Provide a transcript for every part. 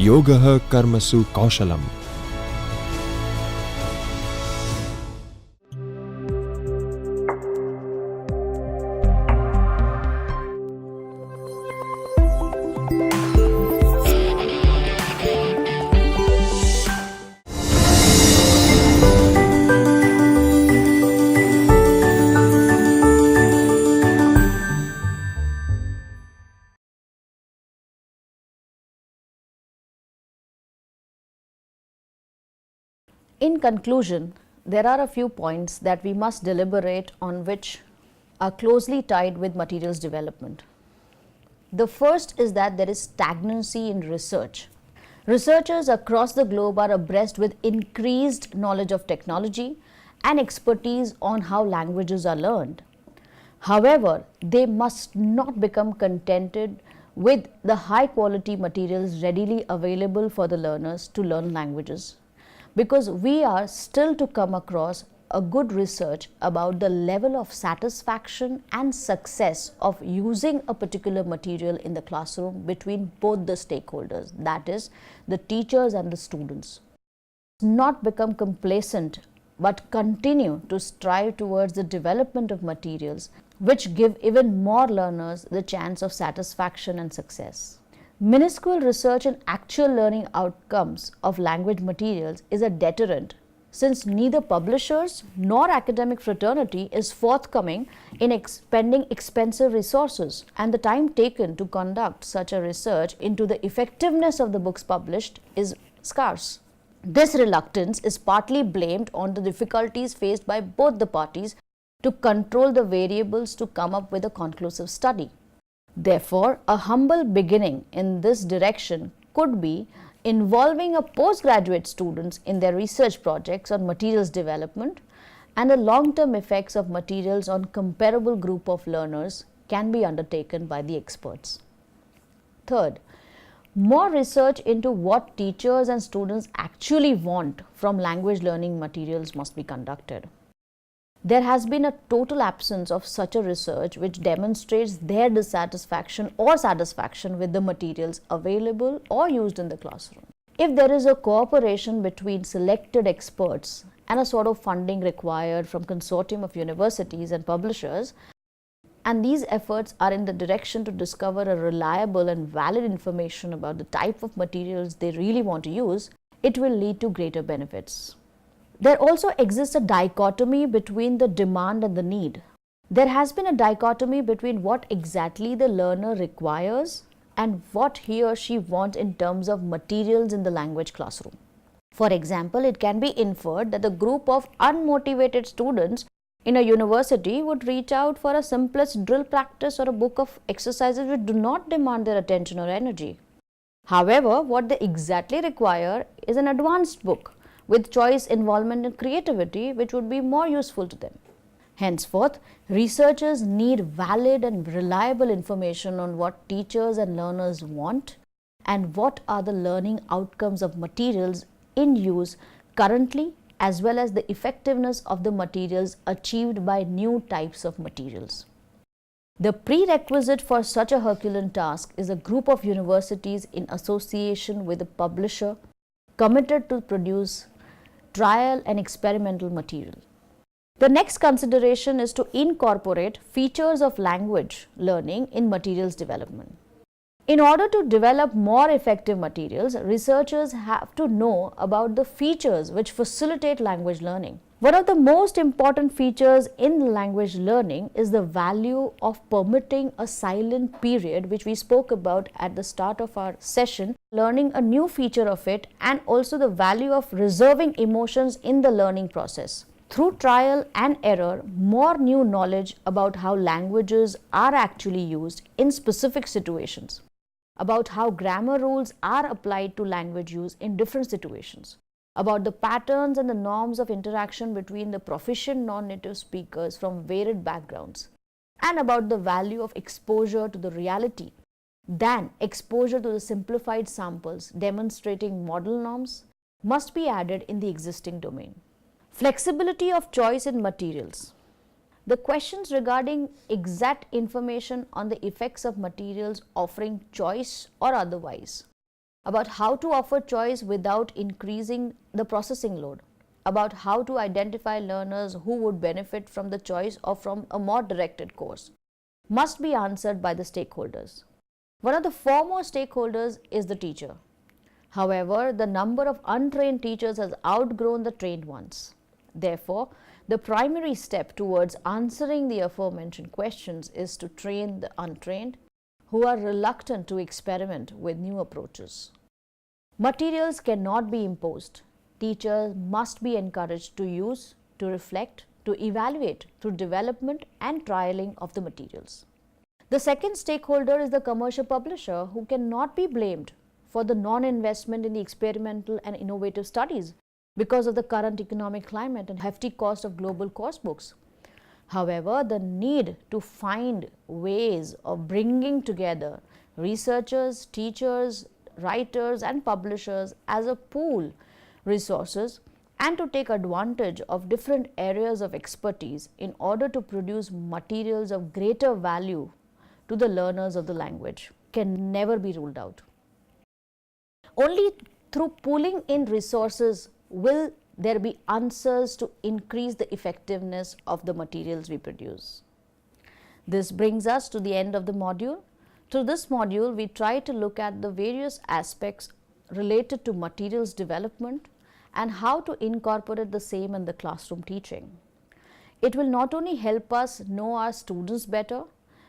Yogah Karmasu Kaushalam. In conclusion, there are a few points that we must deliberate on which are closely tied with materials development. The first is that there is stagnancy in research. Researchers across the globe are abreast with increased knowledge of technology and expertise on how languages are learned. However, they must not become contented with the high quality materials readily available for the learners to learn languages, because we are still to come across a good research about the level of satisfaction and success of using a particular material in the classroom between both the stakeholders, that is, the teachers and the students. Not become complacent, but continue to strive towards the development of materials which give even more learners the chance of satisfaction and success. Minuscule research and actual learning outcomes of language materials is a deterrent, since neither publishers nor academic fraternity is forthcoming in expending expensive resources, and the time taken to conduct such a research into the effectiveness of the books published is scarce. This reluctance is partly blamed on the difficulties faced by both the parties to control the variables to come up with a conclusive study. Therefore, a humble beginning in this direction could be involving a postgraduate students in their research projects on materials development, and the long-term effects of materials on comparable group of learners can be undertaken by the experts. Third, more research into what teachers and students actually want from language learning materials must be conducted. There has been a total absence of such a research which demonstrates their dissatisfaction or satisfaction with the materials available or used in the classroom. If there is a cooperation between selected experts and a sort of funding required from consortium of universities and publishers, and these efforts are in the direction to discover a reliable and valid information about the type of materials they really want to use, it will lead to greater benefits. There also exists a dichotomy between the demand and the need. There has been a dichotomy between what exactly the learner requires and what he or she wants in terms of materials in the language classroom. For example, it can be inferred that a group of unmotivated students in a university would reach out for a simplest drill practice or a book of exercises which do not demand their attention or energy. However, what they exactly require is an advanced book with choice, involvement and creativity, which would be more useful to them. Henceforth, researchers need valid and reliable information on what teachers and learners want and what are the learning outcomes of materials in use currently, as well as the effectiveness of the materials achieved by new types of materials. The prerequisite for such a Herculean task is a group of universities in association with a publisher committed to produce trial and experimental material. The next consideration is to incorporate features of language learning in materials development. In order to develop more effective materials, researchers have to know about the features which facilitate language learning. One of the most important features in language learning is the value of permitting a silent period, which we spoke about at the start of our session, learning a new feature of it, and also the value of reserving emotions in the learning process. Through trial and error, more new knowledge about how languages are actually used in specific situations, about how grammar rules are applied to language use in different situations, about the patterns and the norms of interaction between the proficient non-native speakers from varied backgrounds, and about the value of exposure to the reality than exposure to the simplified samples demonstrating model norms, must be added in the existing domain. Flexibility of choice in materials. The questions regarding exact information on the effects of materials offering choice or otherwise about how to offer choice without increasing the processing load, about how to identify learners who would benefit from the choice or from a more directed course, must be answered by the stakeholders. One of the foremost stakeholders is the teacher. However, the number of untrained teachers has outgrown the trained ones. Therefore, the primary step towards answering the aforementioned questions is to train the untrained who are reluctant to experiment with new approaches. Materials cannot be imposed. Teachers must be encouraged to use, to reflect, to evaluate through development and trialing of the materials. The second stakeholder is the commercial publisher, who cannot be blamed for the non-investment in the experimental and innovative studies because of the current economic climate and hefty cost of global course books. However, the need to find ways of bringing together researchers, teachers, writers and publishers as a pool resources and to take advantage of different areas of expertise in order to produce materials of greater value to the learners of the language can never be ruled out. Only through pooling in resources will there be answers to increase the effectiveness of the materials we produce. This brings us to the end of the module. Through this module, we try to look at the various aspects related to materials development and how to incorporate the same in the classroom teaching. It will not only help us know our students better,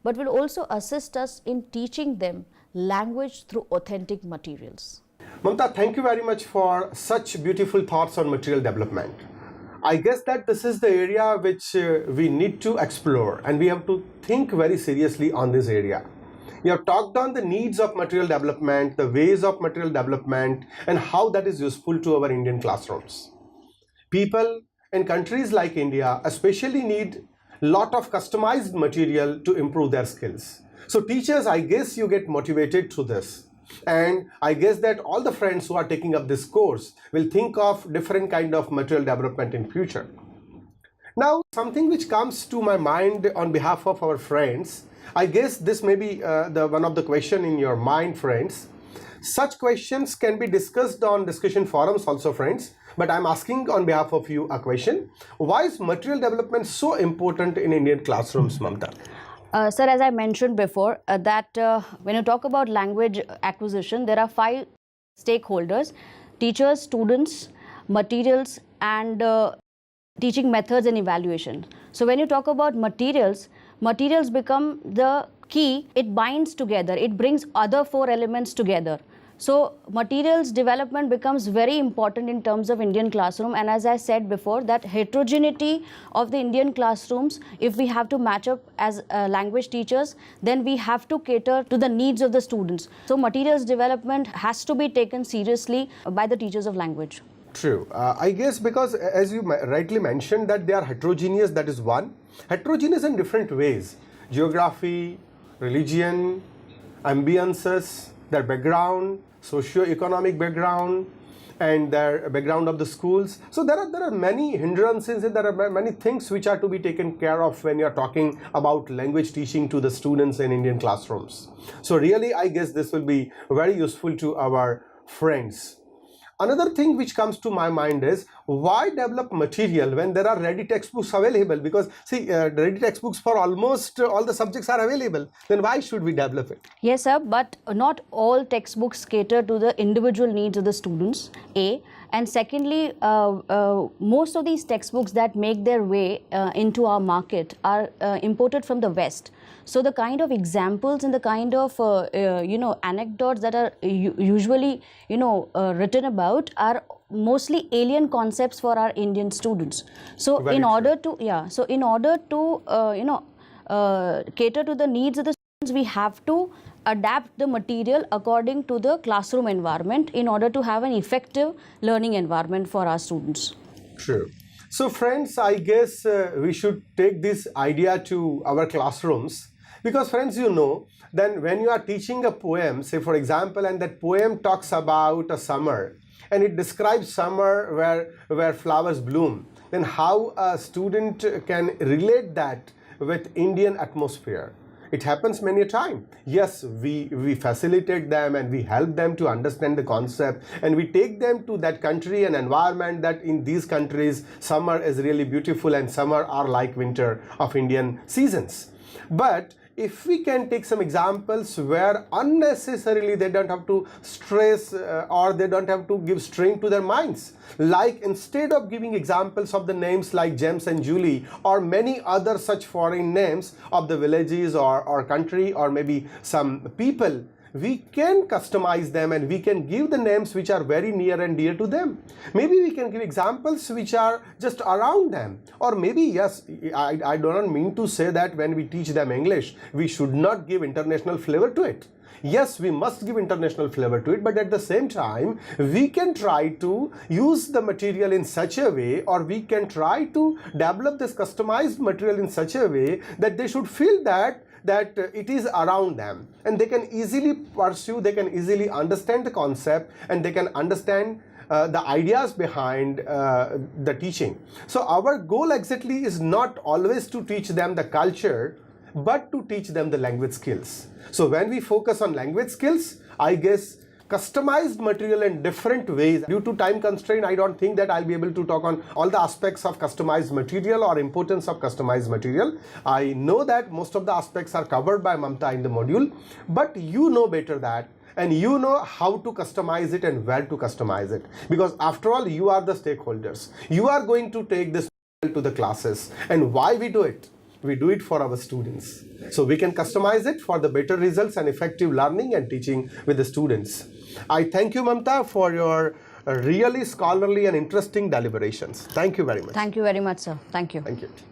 but will also assist us in teaching them language through authentic materials. Mamta, thank you very much for such beautiful thoughts on material development. I guess that this is the area which we need to explore, and we have to think very seriously on this area. You have talked on the needs of material development, the ways of material development, and how that is useful to our Indian classrooms. People in countries like India especially need a lot of customized material to improve their skills. So teachers, I guess you get motivated through this. And I guess that all the friends who are taking up this course will think of different kind of material development in future. Now, something which comes to my mind on behalf of our friends, I guess this may be one of the question in your mind, friends. Such questions can be discussed on discussion forums also, friends. But I'm asking on behalf of you a question. Why is material development so important in Indian classrooms, Mamta? Sir, as I mentioned before, when you talk about language acquisition, there are 5 stakeholders: teachers, students, materials, and teaching methods and evaluation. So when you talk about materials, materials become the key. It binds together. It brings other 4 elements together. So materials development becomes very important in terms of Indian classroom, and as I said before, that heterogeneity of the Indian classrooms, if we have to match up as language teachers, then we have to cater to the needs of the students. So materials development has to be taken seriously by the teachers of language. True. I guess because as you rightly mentioned that they are heterogeneous, that is one. Heterogeneous in different ways. Geography, religion, ambiances, their background, socio-economic background, and their background of the schools. So there are many hindrances and there are many things which are to be taken care of when you are talking about language teaching to the students in Indian classrooms. So really, I guess this will be very useful to our friends. Another thing which comes to my mind is, why develop material when there are ready textbooks available? Because see, ready textbooks for almost all the subjects are available. Then why should we develop it? Yes, sir, but not all textbooks cater to the individual needs of the students, A. And secondly, most of these textbooks that make their way into our market are imported from the West. So the kind of examples and the kind of anecdotes that are usually written about are mostly alien concepts for our Indian students. So Very in true. order to cater to the needs of the students, we have to adapt the material according to the classroom environment in order to have an effective learning environment for our students. True. So friends, I guess we should take this idea to our classrooms, because friends, then when you are teaching a poem, say for example, and that poem talks about a summer and it describes summer where flowers bloom, then how a student can relate that with Indian atmosphere. It happens many a time. Yes, we facilitate them and we help them to understand the concept, and we take them to that country and environment that in these countries summer is really beautiful and summer are like winter of Indian seasons. But if we can take some examples where unnecessarily they don't have to stress or they don't have to give strain to their minds, like instead of giving examples of the names like James and Julie or many other such foreign names of the villages or country or maybe some people, we can customize them and we can give the names which are very near and dear to them. Maybe we can give examples which are just around them, or maybe, yes, I do not mean to say that when we teach them English we should not give international flavor to it. Yes, we must give international flavor to it, but at the same time we can try to use the material in such a way, or we can try to develop this customized material in such a way that they should feel that it is around them and they can easily pursue, they can easily understand the concept, and they can understand the ideas behind the teaching. So our goal exactly is not always to teach them the culture, but to teach them the language skills. So when we focus on language skills, I guess customized material in different ways. Due to time constraint, I don't think that I'll be able to talk on all the aspects of customized material or importance of customized material. I know that most of the aspects are covered by Mamta in the module, but you know better that, and you know how to customize it and where to customize it, because after all you are the stakeholders. You are going to take this to the classes, and why we do it? We do it for our students. So we can customize it for the better results and effective learning and teaching with the students. I thank you, Mamta, for your really scholarly and interesting deliberations. Thank you very much. Thank you very much, sir. Thank you. Thank you.